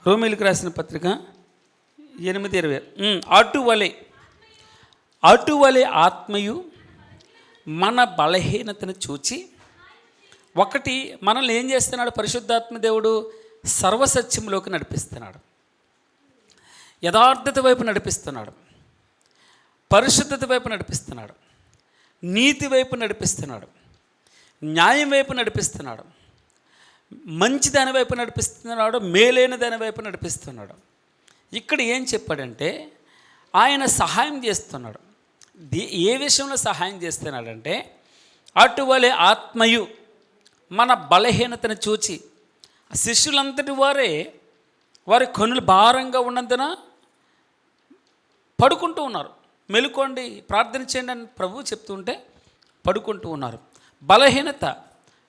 రోమీలకు రాసిన పత్రిక 8:20. అటువలే ఆత్మయు మన బలహీనతను చూచి ఒకటి మనల్ని ఏం చేస్తున్నాడు? పరిశుద్ధాత్మ దేవుడు సర్వసత్యంలోకి నడిపిస్తున్నాడు, యథార్థత వైపు నడిపిస్తున్నాడు, పరిశుద్ధత వైపు నడిపిస్తున్నాడు, నీతి వైపు నడిపిస్తున్నాడు, న్యాయం వైపు నడిపిస్తున్నాడు, మంచి దాని వైపు నడిపిస్తున్నాడు, మేలైన దాని వైపు నడిపిస్తున్నాడు. ఇక్కడ ఏం చెప్పాడంటే ఆయన సహాయం చేస్తున్నాడు. ఏ విషయంలో సహాయం చేస్తున్నాడంటే అటువలే ఆత్మయు మన బలహీనతను చూచి, శిష్యులంతటి వారి కన్నులు భారంగా ఉన్నందున పడుకుంటూ ఉన్నారు. మెలుకోండి, ప్రార్థన చేయండి అని ప్రభువు చెప్తుంటే పడుకుంటూ ఉన్నారు. బలహీనత,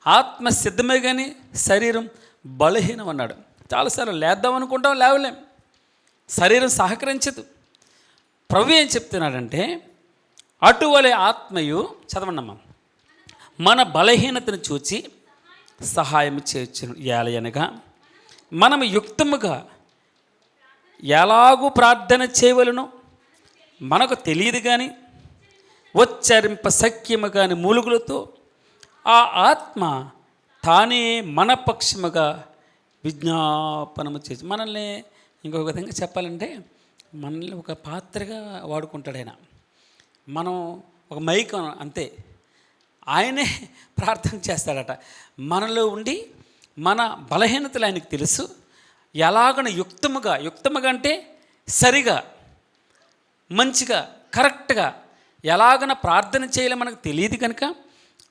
ఆత్మ సిద్ధమే కానీ శరీరం బలహీనం అన్నాడు. చాలాసార్లు లేద్దాం అనుకుంటాం, లేవలేం, శరీరం సహకరించదు. ప్రభు ఏం చెప్తున్నాడంటే అటువలే ఆత్మయు, చదవండమ్మా, మన బలహీనతను చూచి సహాయం చేయొచ్చును. ఏలయనగా మనము యుక్తముగా ఎలాగూ ప్రార్థన చేయవలనో మనకు తెలియదు కానీ ఉచ్చరింప సఖ్యము కాని మూలుగులతో ఆ ఆత్మ తానే మన పక్షముగా విజ్ఞాపనము చేసి, మనల్ని ఇంకొక విధంగా చెప్పాలంటే మనల్ని ఒక పాత్రగా వాడుకుంటాడు ఆయన. మనం ఒక మైక్ అంతే, ఆయనే ప్రార్థన చేస్తాడట. మనలో ఉండి మన బలహీనతలు ఆయనకు తెలుసు. ఎలాగన యుక్తముగా అంటే సరిగా, మంచిగా, కరెక్ట్గా ఎలాగన ప్రార్థన చేయాలో మనకు తెలియదు కనుక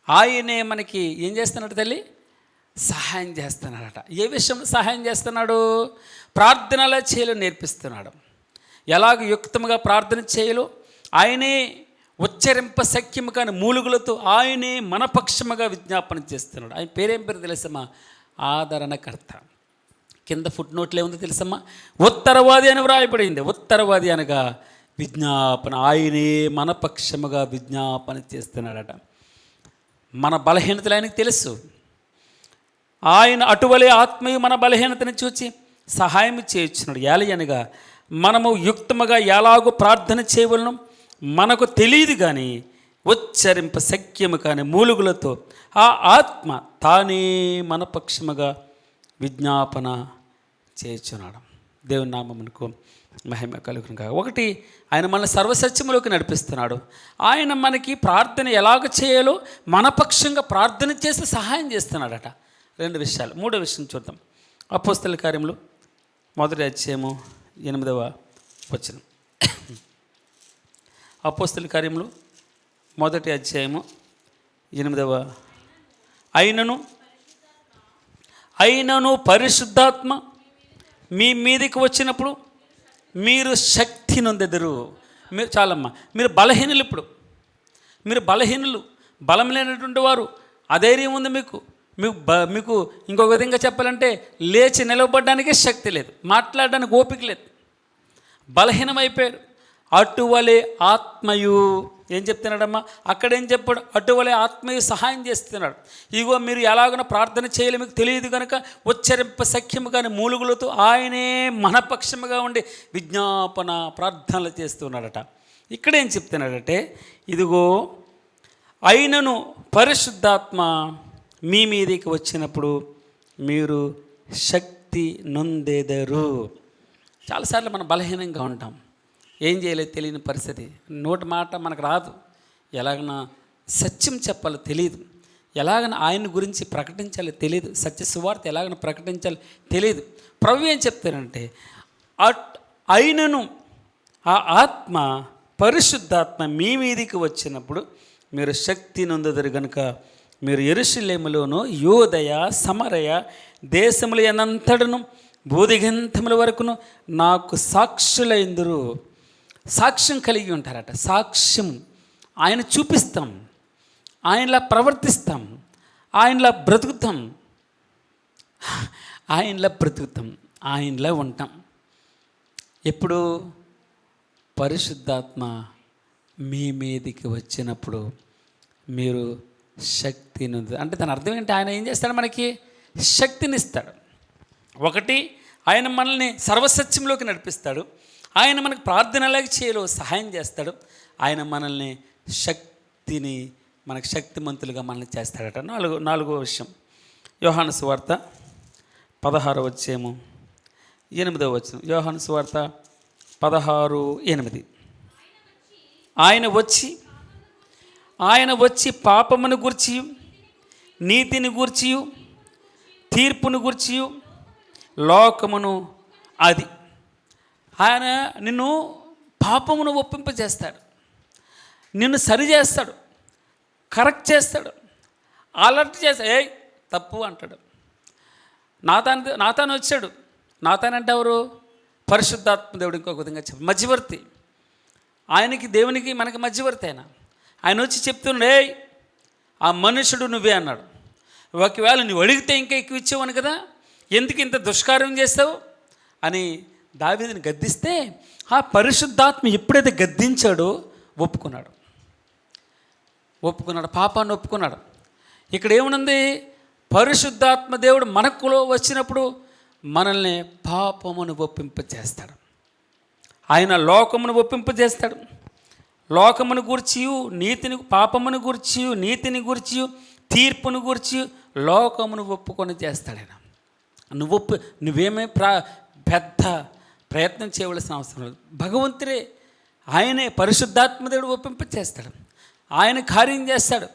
ఆయనే మనకి ఏం చేస్తున్నాడు తల్లి? సహాయం చేస్తున్నాడట. ఏ విషయంలో సహాయం చేస్తున్నాడు? ప్రార్థనలా చేయాలో నేర్పిస్తున్నాడు. ఎలాగ యుక్తముగా ప్రార్థన చేయాలో ఆయనే ఉచ్చరింప సఖ్యము కాని మూలుగులతో ఆయనే మనపక్షముగా విజ్ఞాపన చేస్తున్నాడు. ఆయన పేరేం పేరు తెలుసమ్మా? ఆదరణకర్త. కింద ఫుట్ నోట్లో ఏముందో తెలుసమ్మా? ఉత్తరవాది అని వ్రాయబడింది. ఉత్తరవాది అనగా విజ్ఞాపన. ఆయనే మనపక్షముగా విజ్ఞాపన చేస్తున్నాడట. మన బలహీనతలు ఆయనకు తెలుసు. ఆయన అటువలే ఆత్మయు మన బలహీనతను చూచి సహాయం చేయొచ్చున్నాడు. ఏలయనగా మనము యుక్తముగా ఎలాగో ప్రార్థన చేయవలను మనకు తెలియదు కానీ ఉచ్చరింప సఖ్యము కానీ మూలుగులతో ఆ ఆత్మ తానే మన పక్షముగా విజ్ఞాపన చేయుచున్నాడు. దేవుని నామమునకు మహిమ కలుగును గాక. ఒకటి, ఆయన మన సర్వసత్యములోకి నడిపిస్తున్నాడు. ఆయన మనకి ప్రార్థన ఎలాగ చేయాలో మన పక్షంగా ప్రార్థన చేసి సహాయం చేస్తున్నాడట. 2 విషయాలు. 3వ విషయం చూద్దాం. అపోస్తల కార్యములు 1వ అధ్యాయము 8వ వచనం. అపోస్తల కార్యములు 1వ అధ్యాయము 8వ. అయినను పరిశుద్ధాత్మ మీ మీదకి వచ్చినప్పుడు మీరు శక్తి నొందెదరు. మీరు చాలమ్మా, మీరు బలహీనులు. ఇప్పుడు మీరు బలహీనులు, బలం లేనటువంటి వారు. అధైర్యం ఉంది మీకు ఇంకొక విధంగా చెప్పాలంటే లేచి నిలవబడడానికే శక్తి లేదు, మాట్లాడడానికి ఓపిక లేదు, బలహీనమైపోయారు. అటువలే ఆత్మయు ఏం చెప్తున్నాడమ్మా? అక్కడేం చెప్పాడు? అటువలే ఆత్మయు సహాయం చేస్తున్నాడు. ఇగో మీరు ఎలాగైనా ప్రార్థన చేయాలి మీకు తెలియదు కనుక ఉచ్చరింప సఖ్యము కానీ మూలుగులతో ఆయనే మనపక్షముగా ఉండి విజ్ఞాపన ప్రార్థనలు చేస్తున్నాడట. ఇక్కడేం చెప్తున్నాడంటే ఇదిగో అయినను పరిశుద్ధాత్మ మీ మీదకి వచ్చినప్పుడు మీరు శక్తి నొందెదరు. చాలాసార్లు మనం బలహీనంగా ఉంటాం, ఏం చేయలేదు తెలియని పరిస్థితి, నోటి మాట మనకు రాదు, ఎలాగైనా సత్యం చెప్పాలో తెలియదు, ఎలాగైనా ఆయన గురించి ప్రకటించాలో తెలియదు, సత్య సువార్త ఎలాగైనా ప్రకటించాలో తెలియదు. ప్రభు ఏం చెప్తారంటే అయినను ఆ ఆత్మ పరిశుద్ధాత్మ మీ మీదికి వచ్చినప్పుడు మీరు శక్తి నొందెదరు కనుక మీరు యెరూషలేములోను యూదయ సమరయ దేశములు ఎనంతటను బూదిగంతముల వరకును నాకు సాక్షులైందురు. సాక్ష్యం కలిగి ఉంటారట. సాక్ష్యం ఆయన చూపిస్తాం, ఆయనలా ప్రవర్తిస్తాం, ఆయనలా బ్రతుకుతాం, ఆయనలా ఉంటాం. ఎప్పుడు? పరిశుద్ధాత్మ మీ మీదికి వచ్చినప్పుడు మీరు శక్తిని, అంటే దాని అర్థం ఏంటి? ఆయన ఏం చేస్తాడు? మనకి శక్తిని ఇస్తాడు. ఒకటి, ఆయన మనల్ని సర్వసత్యంలోకి నడిపిస్తాడు. ఆయన మనకు ప్రార్థన ఎలాగ చేయాలో సహాయం చేస్తాడు. ఆయన మనల్ని మనకు శక్తిమంతులుగా మనల్ని చేస్తాడట. నాలుగో విషయం, యోహాను సువార్త 16వ అధ్యాయము 8వ వచనం. యోహాను సువార్త 16:8. ఆయన వచ్చి పాపమును గూర్చి, నీతిని గూర్చి, తీర్పును గూర్చి, లోకమును అది. ఆయన నిన్ను పాపమును ఒప్పింపజేస్తాడు, నిన్ను సరి చేస్తాడు, కరెక్ట్ చేస్తాడు, అలర్ట్ చేస్తాడు. ఏ తప్పు అంటాడు. నాతాను వచ్చాడు. నాతాను అంటే ఎవరు? పరిశుద్ధాత్మ దేవుడు. ఇంకొక విధంగా చెప్పాడు, మధ్యవర్తి. ఆయనకి దేవునికి మనకి మధ్యవర్తి. ఆయన వచ్చి చెప్తున్నాడు, ఏ ఆ మనుషుడు నువ్వే అన్నాడు. ఒకవేళ నువ్వు అడిగితే ఇంకా ఎక్కువ ఇచ్చేవాను కదా, ఎందుకు ఇంత దుష్కార్యం చేస్తావు అని దావీదుని గద్దిస్తే, ఆ పరిశుద్ధాత్మ ఎప్పుడైతే గద్దించాడో ఒప్పుకున్నాడు. పాపాన్ని ఒప్పుకున్నాడు. ఇక్కడ ఏముంది? పరిశుద్ధాత్మ దేవుడు మనకులో వచ్చినప్పుడు మనల్ని పాపమును ఒప్పింపజేస్తాడు. ఆయన లోకమును ఒప్పింపజేస్తాడు. లోకమును గూర్చి, పాపమును గూర్చి, నీతిని గూర్చి, తీర్పును గూర్చి లోకమును ఒప్పుకొని చేస్తాడు ఆయన. నువ్వేమీ పెద్ద ప్రయత్నం చేయవలసిన అవసరం లేదు. భగవంతుడే, ఆయనే పరిశుద్ధాత్మదేవుడు ఒప్పింపచేస్తాడు. ఆయన కార్యం చేస్తాడు.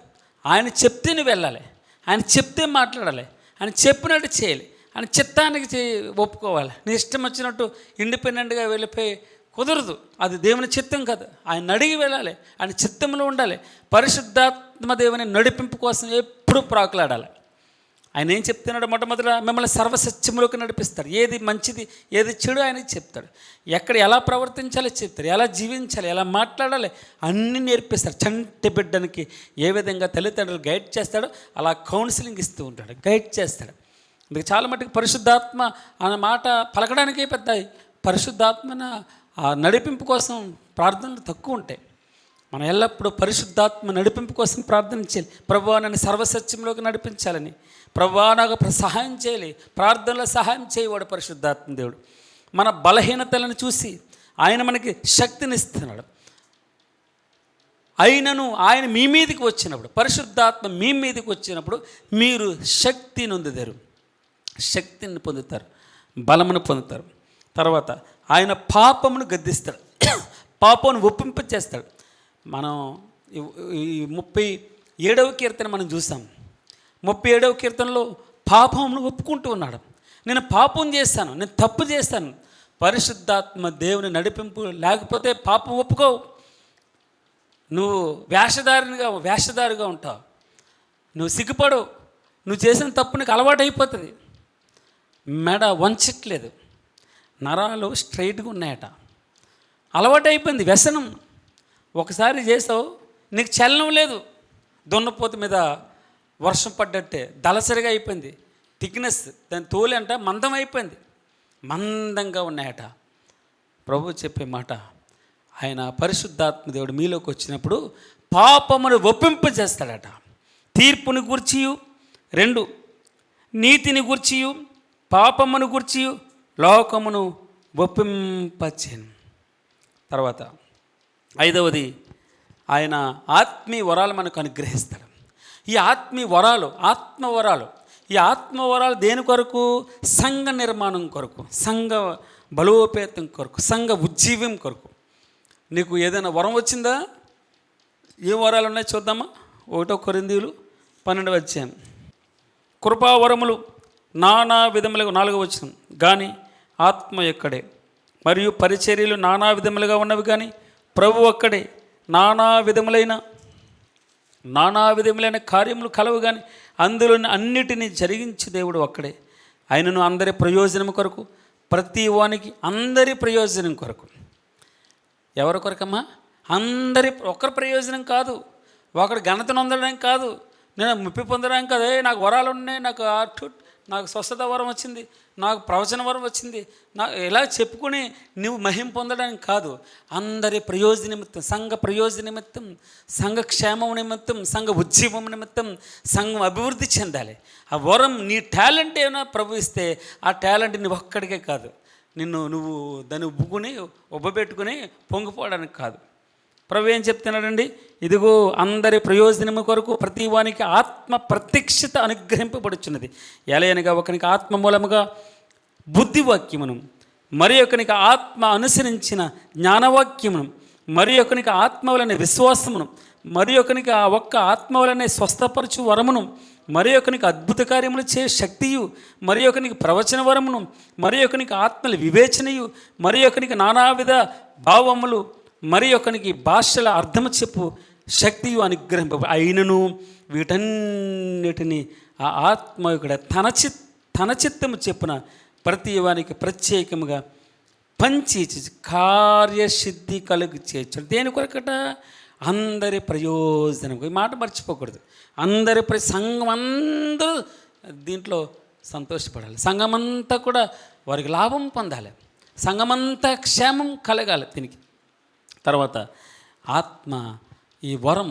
ఆయన చెప్తే నువ్వు వెళ్ళాలి, ఆయన చెప్తే మాట్లాడాలి, ఆయన చెప్పినట్టు చేయాలి, ఆయన చిత్తానికి ఒప్పుకోవాలి. నీ ఇష్టం వచ్చినట్టు ఇండిపెండెంట్గా వెళ్ళిపోయి కుదరదు. అది దేవుని చిత్తం కాదు. ఆయన అడిగి వెళ్ళాలి, ఆయన చిత్తంలో ఉండాలి. పరిశుద్ధాత్మ దేవుని నడిపింపు కోసం ఎప్పుడు ప్రాకులాడాలి. ఆయన ఏం చెప్తున్నాడు? మొట్టమొదట మిమ్మల్ని సర్వసత్యంలోకి నడిపిస్తాడు. ఏది మంచిది, ఏది చెడు ఆయనకి చెప్తాడు. ఎక్కడ ఎలా ప్రవర్తించాలో చెప్తాడు, ఎలా జీవించాలి, ఎలా మాట్లాడాలి అన్నీ నేర్పిస్తాడు. చంటి బిడ్డనికి ఏ విధంగా తల్లిదండ్రులు గైడ్ చేస్తాడో అలా కౌన్సిలింగ్ ఇస్తూ ఉంటాడు, గైడ్ చేస్తాడు. అందుకే చాలా మటుకు పరిశుద్ధాత్మ అన్న మాట పలకడానికి పెద్ద పరిశుద్ధాత్మన నడిపింపు కోసం ప్రార్థనలు తక్కువ ఉంటాయి. మనం ఎల్లప్పుడూ పరిశుద్ధాత్మ నడిపింపు కోసం ప్రార్థన చేయాలి. ప్రభువా నన్ను సర్వసత్యంలోకి నడిపించాలని, ప్రభువా నాకు సహాయం చేయాలి. ప్రార్థనలో సహాయం చేయవాడు పరిశుద్ధాత్మ దేవుడు. మన బలహీనతలను చూసి ఆయన మనకి శక్తినిస్తున్నాడు. ఆయన మీ మీదకి వచ్చినప్పుడు, పరిశుద్ధాత్మ మీ మీదకి వచ్చినప్పుడు మీరు శక్తి నొందుతారు, శక్తిని పొందుతారు, బలమును పొందుతారు. తర్వాత ఆయన పాపమును గద్దిస్తాడు, పాపమును ఒప్పింపచేస్తాడు. మనం ఈ 37వ కీర్తన మనం చూసాం. 37వ కీర్తనలో పాపమును ఒప్పుకుంటూ ఉన్నాడు. నేను పాపం చేస్తాను, నేను తప్పు చేస్తాను. పరిశుద్ధాత్మ దేవుని నడిపింపు లేకపోతే పాపం ఒప్పుకోవు. నువ్వు వేషధారిగా ఉంటావు, నువ్వు సిగ్గుపడవు. నువ్వు చేసిన తప్పు నీకు అలవాటు అయిపోతుంది. మెడ వంచట్లేదు, నరాలు స్ట్రైట్గా ఉన్నాయట, అలవాటు అయిపోయింది. వ్యసనం ఒకసారి చేసావు, నీకు చలనం లేదు. దున్నపోతు మీద వర్షం పడ్డట్టే దళసరిగా అయిపోయింది. థిక్నెస్, దాని తోలు అంట మందం అయిపోయింది, మందంగా ఉన్నాయట. ప్రభు చెప్పే మాట, ఆయన పరిశుద్ధాత్మ దేవుడు మీలోకి వచ్చినప్పుడు పాపమును ఒప్పింపజేస్తాడట. తీర్పుని గూర్చియు, 2 నీతిని గూర్చియు, పాపమును గూర్చియు లోకమును ఒప్పింపచేను. తర్వాత 5వది, ఆయన ఆత్మీయ వరాలు మనకు అనుగ్రహిస్తాడు. ఈ ఆత్మీయ వరాలు, ఈ ఆత్మవరాలు దేని కొరకు? సంఘ నిర్మాణం కొరకు, సంఘ బలోపేతం కొరకు, సంఘ ఉజ్జీవం కొరకు. నీకు ఏదైనా వరం వచ్చిందా? ఏ వరాలు ఉన్నాయో చూద్దామా? 1 కొరింథీయులు 12వ అధ్యాయం. కృపావరములు నానా విధములుగా, 4వ వచనం, కానీ ఆత్మ ఎక్కడే, మరియు పరిచర్యలు నానా విధములుగా ఉన్నవి, కానీ ప్రభు ఒక్కడే. నానా విధములైన కార్యములు కలవు, కానీ అందులో అన్నిటినీ జరిగించే దేవుడు ఒక్కడే. ఆయనను అందరి ప్రయోజనం కొరకు, ప్రతి వానికి అందరి ప్రయోజనం కొరకు. ఎవరి కొరకమ్మా? ఒకరి ప్రయోజనం కాదు, ఒకరి ఘనతను పొందడానికి కాదు, నేను ముప్పి పొందడానికి కాదు. నాకు వరాలు ఉన్నాయి, నాకు స్వస్థత వరం వచ్చింది, నాకు ప్రవచన వరం వచ్చింది, ఇలా చెప్పుకుని నువ్వు మహిమ పొందడానికి కాదు. అందరి ప్రయోజన నిమిత్తం, సంఘ ప్రయోజన నిమిత్తం, సంఘ క్షేమం నిమిత్తం, సంఘ ఉజ్జీవం నిమిత్తం సంఘం అభివృద్ధి చెందాలి. ఆ వరం నీ టాలెంట్ ఏమైనా ప్రభు ఇస్తే ఆ టాలెంట్ నువ్వు ఒక్కడికే కాదు, నువ్వు దాన్ని ఉబ్బబెట్టుకుని పొంగిపోవడానికి కాదు. ప్రభు ఏం చెప్తున్నాడండి? ఇదిగో అందరి ప్రయోజనము కొరకు ప్రతి వానికి ఆత్మ ప్రత్యక్షత అనుగ్రహింపబడుచున్నది. ఎలయనగా ఒకనికి ఆత్మ మూలముగా బుద్ధివాక్యమును, మరి ఒకనికి ఆత్మ అనుసరించిన జ్ఞానవాక్యమును, మరి ఒకనికి ఆత్మ వలన విశ్వాసమును, మరి ఒకనికి ఆ ఒక్క ఆత్మ వలనే స్వస్థపరచు వరమును, మరి ఒకనికి అద్భుత కార్యములు చే శక్తియు, మరి ఒకనికి ప్రవచన వరమును, మరి ఒకనికి ఆత్మల వివేచనయు, మరి ఒకనికి నానావిధ భావములు, మరి ఒకనికి భాషల అర్థము చెప్పు శక్తియు అనుగ్రహింప. అయినను వీటన్నిటిని ఆ ఆత్మయుడ తన చిత్తము చెప్పున ప్రతి వానికి ప్రత్యేకముగా పంచి కార్యసిద్ధి కలుగు చేయొచ్చు. దేని కొరకట? అందరి ప్రయోజనం. ఈ మాట మర్చిపోకూడదు. అందరి సంఘం అందరూ దీంట్లో సంతోషపడాలి. సంఘమంతా కూడా వారికి లాభం పొందాలి. సంఘమంతా క్షేమం కలగాలి దీనికి. తర్వాత ఆత్మ, ఈ వరం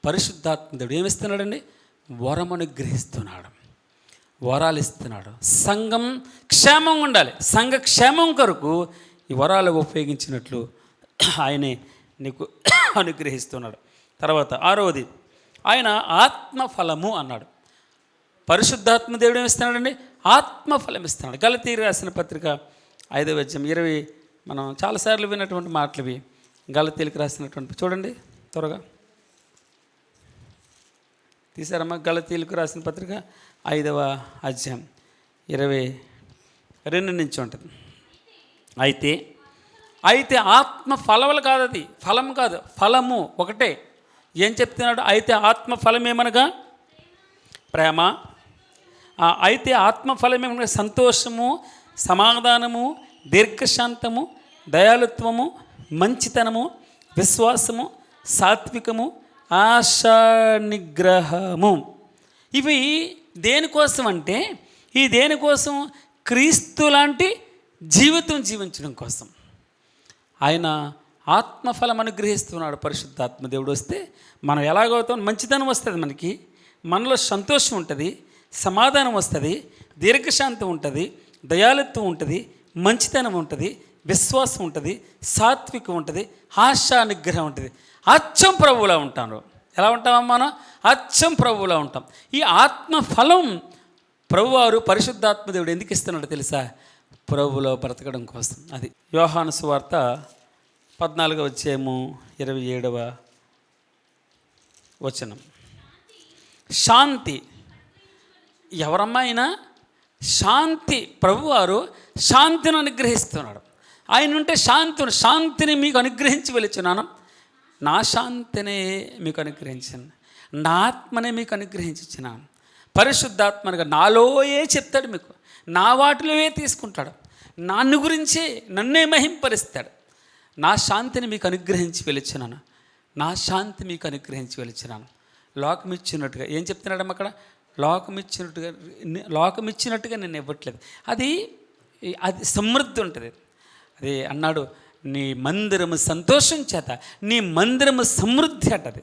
పరిశుద్ధాత్మ దేవుడు ఏమిస్తున్నాడండి? వరం అనుగ్రహిస్తున్నాడు, వరాలు ఇస్తున్నాడు. సంఘం క్షేమం ఉండాలి. సంఘ క్షేమం కొరకు ఈ వరాలు ఉపయోగించినట్లు ఆయనే నీకు అనుగ్రహిస్తున్నాడు. తర్వాత 6వది, ఆయన ఆత్మఫలము అన్నాడు. పరిశుద్ధాత్మ దేవుడు ఏమిస్తున్నాడండి? ఆత్మఫలం ఇస్తున్నాడు. గలతీయులకు రాసిన పత్రిక 5వ అధ్యాయం 20, మనం చాలాసార్లు విన్నటువంటి మాటలు ఇవి. గలతీయులకు రాసినటువంటి, చూడండి త్వరగా తీసారమ్మా. గలతీయులకు రాసిన పత్రిక 5వ అధ్యాయం 22 నుంచి ఉంటుంది. అయితే ఆత్మ ఫలములు కాదు, అది ఫలం కాదు, ఫలము ఒకటే. ఏం చెప్తున్నాడు? అయితే ఆత్మ ఫలం ఏమనగా ప్రేమ. అయితే ఆత్మ ఫలం ఏమనగా సంతోషము, సమాధానము, దీర్ఘశాంతము, దయాళుత్వము, మంచితనము, విశ్వాసము, సాత్వికము, ఆశా నిగ్రహము. ఇవి దేనికోసం అంటే, ఈ దేనికోసం? క్రీస్తు లాంటి జీవితం జీవించడం కోసం ఆయన ఆత్మఫలం అనుగ్రహిస్తున్నాడు. పరిశుద్ధాత్మ దేవుడు వస్తే మనం ఎలాగవుతాం? మంచితనం వస్తుంది మనకి, మనలో సంతోషం ఉంటుంది, సమాధానం వస్తుంది, దీర్ఘశాంతం ఉంటుంది, దయాళుత్వం ఉంటుంది, మంచితనం ఉంటుంది, విశ్వాసం ఉంటుంది, సాత్వికం ఉంటుంది, ఆశా నిగ్రహం ఉంటుంది. అచ్చం ప్రభువులా ఉంటారు. ఎలా ఉంటామమ్మా మనం? అచ్చం ప్రభువులా ఉంటాం. ఈ ఆత్మఫలం ప్రభువారు పరిశుద్ధాత్మ దేవుడు ఎందుకు ఇస్తున్నాడో తెలుసా? ప్రభువులో బ్రతకడం కోసం. అది యోహాను సువార్త 14వ అధ్యాయము 27వ వచనం. శాంతి. ఎవరమ్మా అయినా? శాంతి. ప్రభువారు శాంతిని అనుగ్రహిస్తున్నాడు. ఆయన ఉంటే శాంతిని మీకు అనుగ్రహించి వెళుచున్నాను. నా శాంతినే మీకు అనుగ్రహించాను, నా ఆత్మనే మీకు అనుగ్రహించున్నాను. పరిశుద్ధాత్మగా నాలోయే చెప్తాడు, మీకు నా వాటిలోయే తీసుకుంటాడు, నన్ను గురించే నన్నే మహింపరుస్తాడు. నా శాంతిని మీకు అనుగ్రహించి వెళుచున్నాను, నా శాంతి మీకు అనుగ్రహించి వెళుచున్నాను. లోకం ఇచ్చినట్టుగా ఏం చెప్తున్నాడమ్మ అక్కడ? లోకం ఇచ్చినట్టుగా నేను ఇవ్వట్లేదు. అది సమృద్ధి ఉంటుంది. అది అన్నాడు, నీ మందిరము సంతోషం చేత, నీ మందిరము సమృద్ధి అంటది.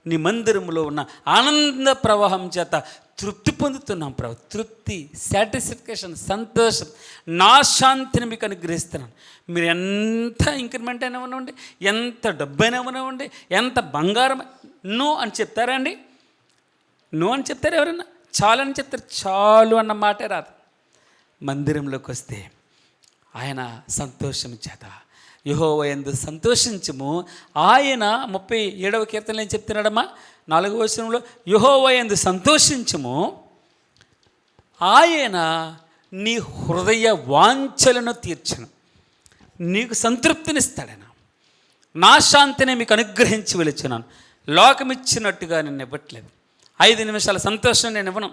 నీ మందిరములో ఉన్న ఆనంద ప్రవాహం చేత తృప్తి పొందుతున్నాం ప్రభు. తృప్తి, సాటిస్ఫికేషన్, సంతోషం. నా శాంతిని మీకు అనుగ్రహిస్తున్నాను. మీరు ఎంత ఇంక్రిమెంట్ అయినా ఉన్నవ్వండి, ఎంత డబ్బు అయినా ఉన్నవ్వండి, ఎంత బంగారం నో అని చెప్తారా అండి? నో అని చెప్తారు ఎవరన్నా? చాలు అని చెప్తారు. చాలు అన్న మాటే రాదు. మందిరంలోకి వస్తే ఆయన సంతోషం చేత యెహోవా యందు సంతోషించుము. ఆయన 37వ కీర్తనలో ఏం చెప్తున్నాడమ్మా? 4వ వచనంలో యెహోవా యందు సంతోషించుము, ఆయన నీ హృదయ వాంఛలను తీర్చును. నీకు సంతృప్తినిస్తాడైనా. నా శాంతిని మీకు అనుగ్రహించి వెళుచున్నాను. లోకమిచ్చినట్టుగా నేను ఇవ్వట్లేదు. 5 నిమిషాల సంతోషం నేను ఇవ్వను.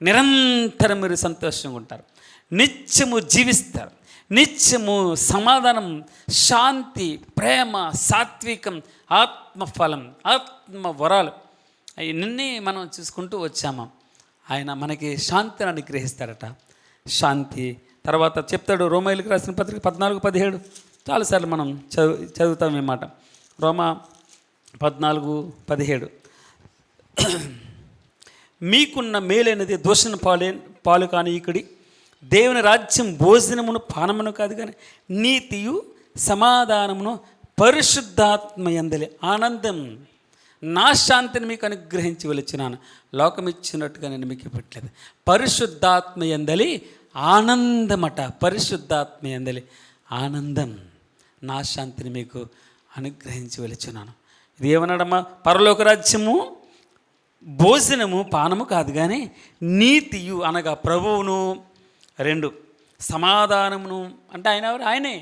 నిరంతరం మీరు సంతోషంగా ఉంటారు, నిత్యము జీవిస్తారు. నిత్యము సమాధానం, శాంతి, ప్రేమ, సాత్వికం, ఆత్మఫలం, ఆత్మ వరాలు, అవన్నీ మనం చూసుకుంటూ వచ్చాము. ఆయన మనకి శాంతిని అనుగ్రహిస్తాడట. శాంతి తర్వాత చెప్తాడు. రోమాయిలకు రాసిన పత్రిక 14:17 చాలాసార్లు మనం చదువుతాం ఈ మాట. రోమా 14:17 మీకున్న మేలైనది దూషణ పాలు కాని ఇక్కడి దేవుని రాజ్యం భోజనమును పానమును కాదు కానీ నీతియు సమాధానమును పరిశుద్ధాత్మ యందలి ఆనందం. నా శాంతిని మీకు అనుగ్రహించి వెలిచినాను, లోకం ఇచ్చినట్టుగా నేను మీకు ఇవ్వట్లేదు. పరిశుద్ధాత్మ యందలి ఆనందమట. పరిశుద్ధాత్మ యందలి ఆనందం, నా శాంతిని మీకు అనుగ్రహించి వెలిచున్నాను. ఇది ఏమన్నాడమ్మా? పరలోక రాజ్యము భోజనము పానము కాదు కానీ నీతియు అనగా ప్రభువును, 2 సమాధానమును అంటే ఆయన ఎవరు? ఆయనే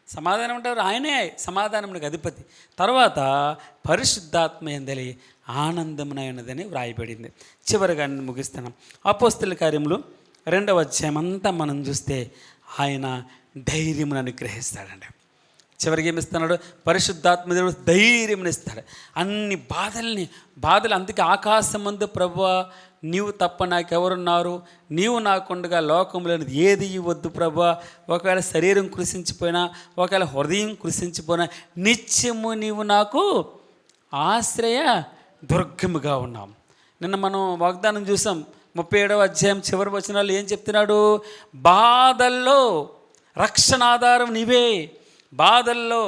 సమాధానం అంటే ఎవరు? ఆయనే సమాధానమునికి అధిపతి. తర్వాత పరిశుద్ధాత్మ యందలి ఆనందమునైనదని వ్రాయబడింది. చివరిగా నేను ముగిస్తున్నాం. అపోస్తలుల కార్యములు 2వ అధ్యాయం అంతా మనం చూస్తే ఆయన ధైర్యమును అనుగ్రహిస్తాడండి. చివరికి ఏమిస్తున్నాడు? పరిశుద్ధాత్మ దేవుడు ధైర్యం ఇస్తాడు. అన్ని బాధలు అందుకే ఆకాశమందు ప్రభువా నీవు తప్ప నాకెవరున్నారు, నీవు నాకుండగా లోకంలో ఏది ఇవ్వద్దు ప్రభువా. ఒకవేళ శరీరం కృషించిపోయినా, ఒకవేళ హృదయం కృషించిపోయినా నిత్యము నీవు నాకు ఆశ్రయ దుర్గముగా ఉన్నాం. నిన్న మనం వాగ్దానం చూసాం. 37వ అధ్యాయం చివరి వచనాలు ఏం చెప్తున్నాడు? బాధల్లో రక్షణ ఆధారం నీవే, బాధల్లో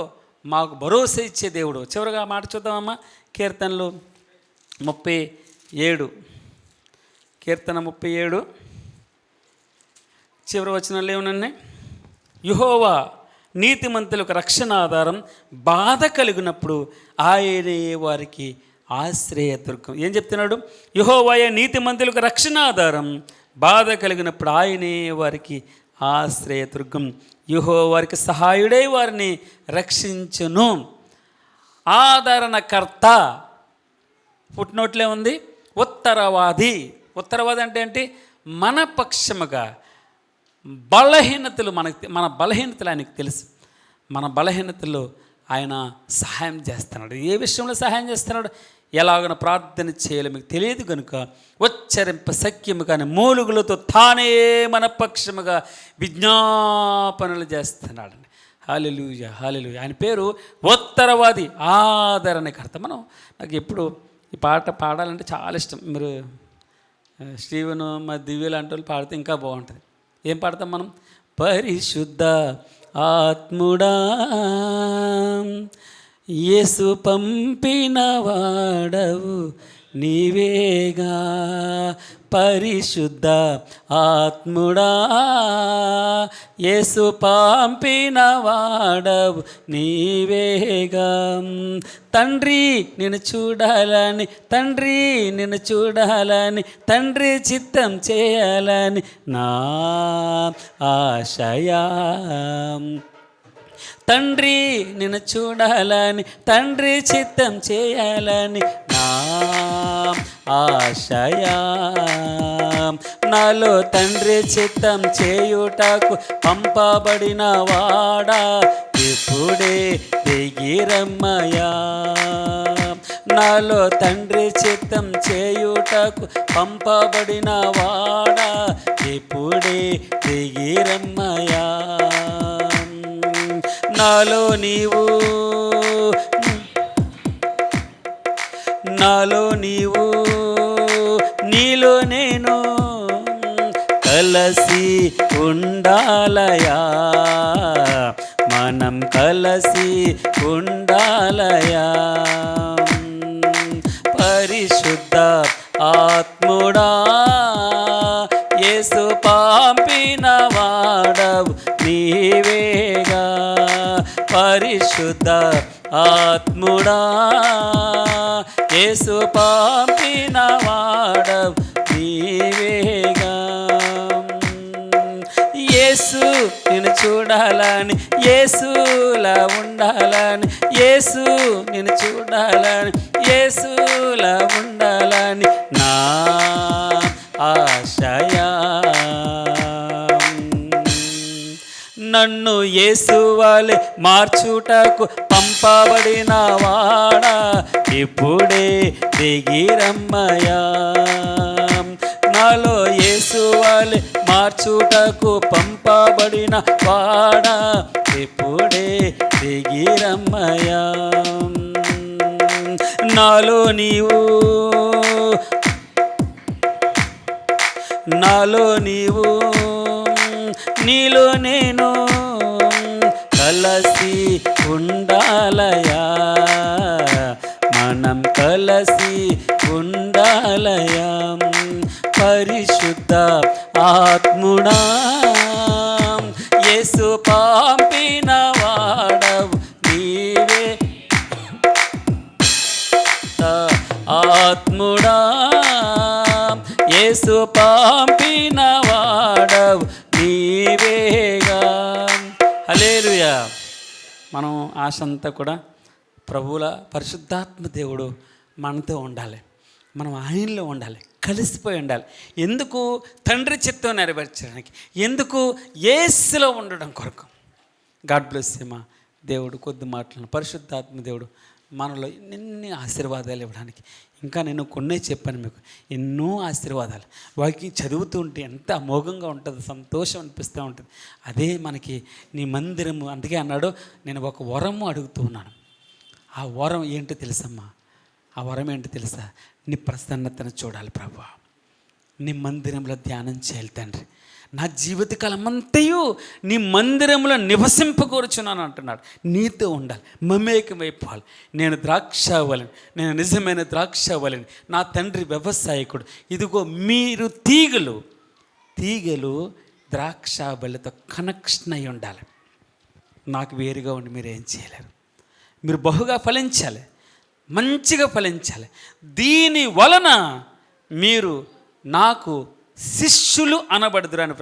మాకు భరోసా ఇచ్చే దేవుడు. చివరిగా మాట చూద్దామమ్మా. కీర్తనలు 37 కీర్తన 37 చివరి వచనాలు ఏమన్నాయి? యెహోవా నీతిమంతులకు రక్షణ ఆధారం, బాధ కలిగినప్పుడు ఆయనే వారికి ఆశ్రయదుర్గం. ఏం చెప్తున్నాడు? యెహోవాయే నీతిమంతులకు రక్షణ ఆధారం, బాధ కలిగినప్పుడు ఆయనే వారికి ఆశ్రయదుర్గం. యెహోవా వారికి సహాయుడై వారిని రక్షించును. ఆదరణకర్త. ఫుట్నోట్లే ఉంది ఉత్తరవాది. ఉత్తరవాది అంటే ఏంటి? మన పక్షముగా బలహీనతలు మన బలహీనతలు ఆయనకు తెలుసు. మన బలహీనతల్లో ఆయన సహాయం చేస్తున్నాడు. ఏ విషయంలో సహాయం చేస్తున్నాడు? ఎలాగన ప్రార్థన చేయాలో మీకు తెలియదు కనుక ఉచ్చరింప సఖ్యము కానీ మూలుగులతో తానే మన పక్షముగా విజ్ఞాపనలు చేస్తున్నాడండి. హల్లెలూయా, హల్లెలూయా. ఆయన పేరు ఉత్తరవాది, ఆదరణకర్త. నాకు ఎప్పుడు ఈ పాట పాడాలంటే చాలా ఇష్టం. మీరు శ్రీవను మా దివ్య లాంటి వాళ్ళు పాడితే ఇంకా బాగుంటుంది. ఏం పాడతాం మనం? పరిశుద్ధ ఆత్ముడా యేసు పంపిన వాడవు నీవేగా, పరిశుద్ధ ఆత్ముడా యేసు పంపిన వాడవు నీవేగా. తండ్రి నిన్ను చూడాలని, తండ్రి నిన్ను చూడాలని, తండ్రి చిత్తం చేయాలని నా ఆశయా. తండ్రి నిన్ను చూడాలని, తండ్రి చిత్తం చేయాలని నా ఆశయా. నాలో తండ్రి చిత్తం చేయుటకు పంపబడిన వాడా ఇప్పుడే దిగిరమ్మయా. నాలో తండ్రి చిత్తం చేయుటకు పంపబడిన వాడా ఇప్పుడే దిగిరమ్మయా. నాలో నీవు నీలో నేను కలిసి ఉండాలయా, మనం కలిసి ఉండాలయా. పరిశుద్ధ ఆత్ముడా యేసు పంపిన వాడవు నీవేగా, పరిశుద్ధ ఆత్ముడా యేసు పంపిన వాడవు నీవేగా. యేసు నిన్ను చూడాలని, యేసులా ఉండాలని, యేసు నిన్ను చూడాలని, యేసులా ఉండాలని నా ఆశయా. నన్ను యేసు వలె మార్చుటకు పంపబడిన వాడా ఇప్పుడే దిగిరమ్మయా. నాలో యేసువాలే మార్చుటకు పంపబడిన వాడా ఎప్పుడే దిగిరమ్మయ్యా. నాలో నీవు నీలో నేను కలసి ఉండాలయా, మనం కలసి ఉండాలయా. పరిశుద్ధ ఆత్ముడా యేసు పంపిన వాడవు నీవే, ఆత్ముడా యేసు పంపిన వాడవు నీవేగా. హల్లెలూయా. మనం ఆశంతా కూడా ప్రభువుల పరిశుద్ధాత్మ దేవుడు మనతో ఉండాలి, మనం ఆయనలో ఉండాలి, కలిసిపోయి ఉండాలి. ఎందుకు? తండ్రి చిత్తం నెరవేర్చడానికి, ఎందుకు? యేసులో ఉండడం కొరకు. God bless you. దేవుడు కొద్ది మాటలను పరిశుద్ధాత్మ దేవుడు మనలో ఎన్ని ఆశీర్వాదాలు ఇవ్వడానికి, ఇంకా నేను కొన్నే చెప్పాను మీకు, ఎన్నో ఆశీర్వాదాలు. వాటికి చదువుతూ ఉంటే ఎంత అమోఘంగా ఉంటుంది, సంతోషం అనిపిస్తూ ఉంటుంది. అదే మనకి నీ మందిరము. అందుకే అన్నాడు, నేను ఒక వరము అడుగుతూ ఉన్నాను. ఆ వరం ఏంటో తెలుసమ్మా? ఆ వరం ఏంటో తెలుసా? నీ ప్రసన్నతను చూడాలి ప్రభువా, నీ మందిరంలో ధ్యానం చేయాలి తండ్రి. నా జీవితకాలం అంతయు నీ మందిరంలో నివసింపకూర్చున్నాను అంటున్నాడు. నీతో ఉండాలి, మమేకమైపోవాలి. నేను ద్రాక్షావళిని, నేను నిజమైన ద్రాక్షావళిని, నా తండ్రి వ్యవసాయకుడు. ఇదిగో మీరు తీగలు ద్రాక్షావళితో కనెక్షన్ అయి ఉండాలి. నాకు వేరుగా ఉండి మీరు ఏం చేయలేరు. మీరు బహుగా ఫలించాలి, మంచిగా ఫలించాలి. దీని వలన మీరు నాకు శిష్యులు అనబడుదురు అని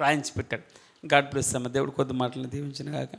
రాయించి పెట్టాడు. గాడ్ బ్లెస్ అమ్మ. దేవుడు కొద్ది మాటలను దీవించిన కాక.